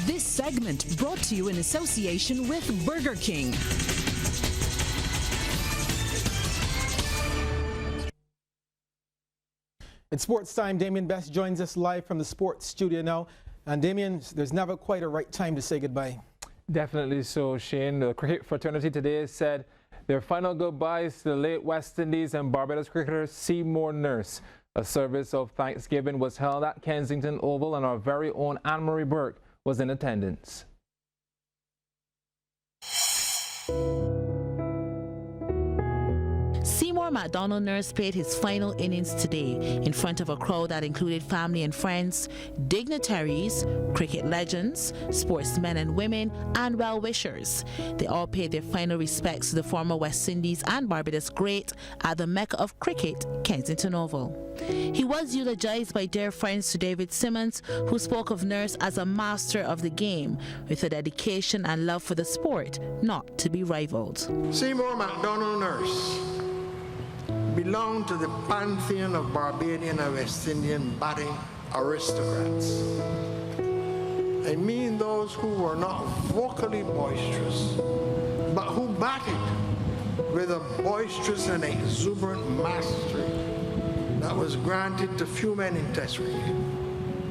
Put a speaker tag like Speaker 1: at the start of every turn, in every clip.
Speaker 1: This segment brought to you in association with Burger King.
Speaker 2: It's sports time. Damien Best joins us live from the sports studio now. And Damien, there's never quite a right time to say goodbye.
Speaker 3: Definitely so, Shane. The cricket fraternity today said their final goodbyes to the late West Indies and Barbados cricketer Seymour Nurse. A service of Thanksgiving was held at Kensington Oval, and our very own Anne-Marie Burke was in attendance.
Speaker 4: Seymour McDonald Nurse played his final innings today in front of a crowd that included family and friends, dignitaries, cricket legends, sportsmen and women, and well-wishers. They all paid their final respects to the former West Indies and Barbados great at the Mecca of cricket, Kensington Oval. He was eulogized by dear friends to David Simmons, who spoke of Nurse as a master of the game, with a dedication and love for the sport not to be rivaled.
Speaker 5: Seymour McDonald Nurse belonged to the pantheon of Barbadian and West Indian batting aristocrats. I mean those who were not vocally boisterous, but who batted with a boisterous and exuberant mastery that was granted to few men in Test cricket,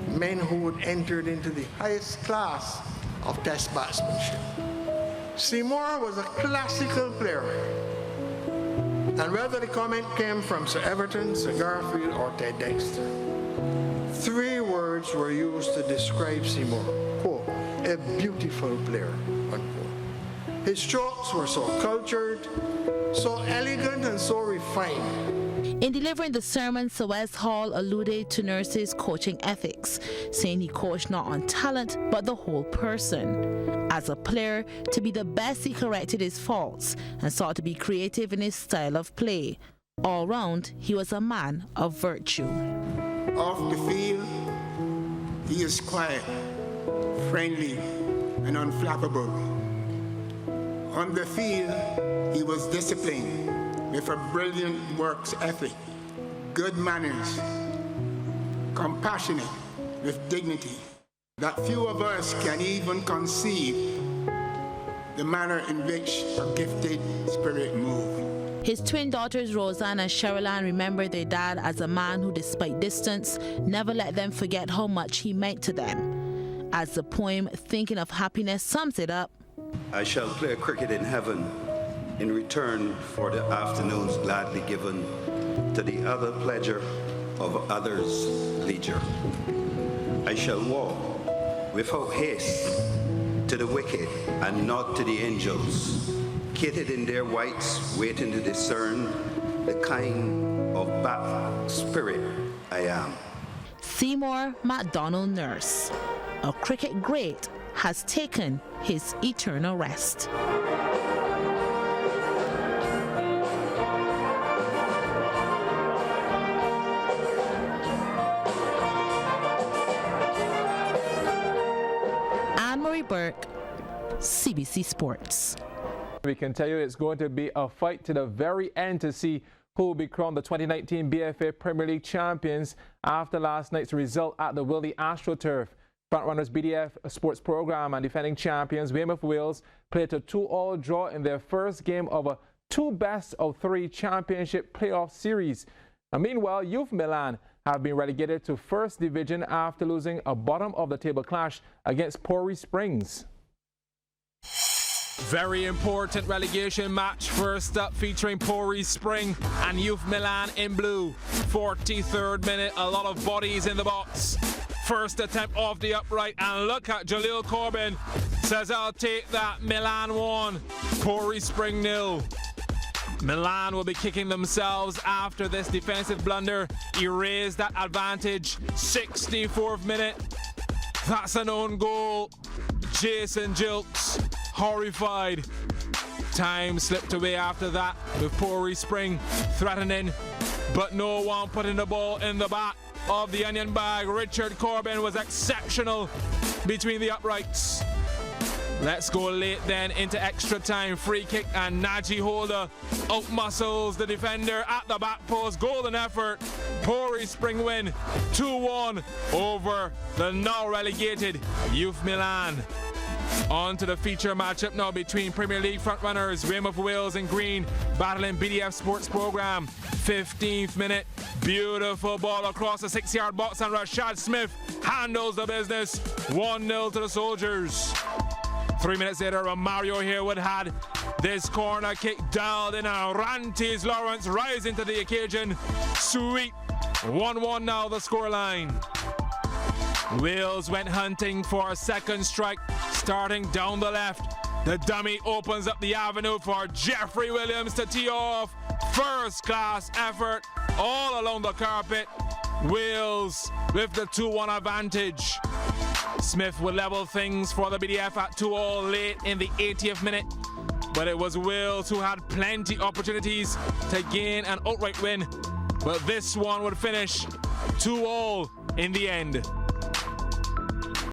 Speaker 5: men who had entered into the highest class of Test batsmanship. Seymour was a classical player, and whether the comment came from Sir Everton, Sir Garfield, or Ted Dexter, three words were used to describe Seymour. Quote, a beautiful player, unquote. His strokes were so cultured, so elegant, and so refined.
Speaker 4: In delivering the sermon, Sir Wes Hall alluded to Nurse's coaching ethics, saying he coached not on talent, but the whole person. As a player, to be the best, he corrected his faults and sought to be creative in his style of play. All round, he was a man of virtue.
Speaker 6: Off the field, he is quiet, friendly, and unflappable. On the field, he was disciplined, with a brilliant work ethic, good manners, compassionate, with dignity, that few of us can even conceive the manner in which a gifted spirit moves.
Speaker 4: His twin daughters, Roseanne and Sherilyn, remember their dad as a man who, despite distance, never let them forget how much he meant to them. As the poem Thinking of Happiness sums it up,
Speaker 7: I shall play cricket in heaven in return for the afternoons gladly given to the other pleasure of others' leisure. I shall walk without haste to the wicked and not to the angels, kitted in their whites, waiting to discern the kind of bad spirit I am.
Speaker 4: Seymour McDonald Nurse, a cricket great, has taken his eternal rest. Anne-Marie Burke, CBC Sports.
Speaker 3: We can tell you it's going to be a fight to the very end to see who will be crowned the 2019 BFA Premier League champions after last night's result at the Willie AstroTurf. Frontrunners BDF sports program and defending champions Weymouth Wales played a 2-2 draw in their first game of a 2 best-of-3 championship playoff series. Now, meanwhile, Youth Milan have been relegated to First Division after losing a bottom-of-the-table clash against Pori Springs.
Speaker 8: Very important relegation match. First up, featuring Pori Spring and Youth Milan in blue. 43rd minute, a lot of bodies in the box. First attempt off the upright, and look at Jalil Corbin. Says, I'll take that. Milan 1, Pori Spring 0. Milan will be kicking themselves after this defensive blunder. Erase that advantage. 64th minute. That's an own goal. Jason Jilks, horrified. Time slipped away after that with Pori Spring threatening, but no one putting the ball in the back of the onion bag. Richard Corbin was exceptional between the uprights. Let's go late then into extra time. Free kick and Naji Holder outmuscles the defender at the back post. Golden effort. Pori Spring win 2-1 over the now relegated Youth Milan. On to the feature matchup now between Premier League frontrunners Weymouth Wales and Green battling BDF Sports Program. 15th minute, beautiful ball across the 6-yard box and Rashad Smith handles the business. 1-0 to the Soldiers. 3 minutes later, Mario Harewood had this corner kick dialed in and Rantes Lawrence rising to the occasion. Sweet. 1-1 now the scoreline. Wales went hunting for a second strike, starting down the left. The dummy opens up the avenue for Jeffrey Williams to tee off. First class effort all along the carpet. Wales with the 2-1 advantage. Smith would level things for the BDF at 2-2 late in the 80th minute. But it was Wales who had plenty opportunities to gain an outright win. But this one would finish 2-2 in the end.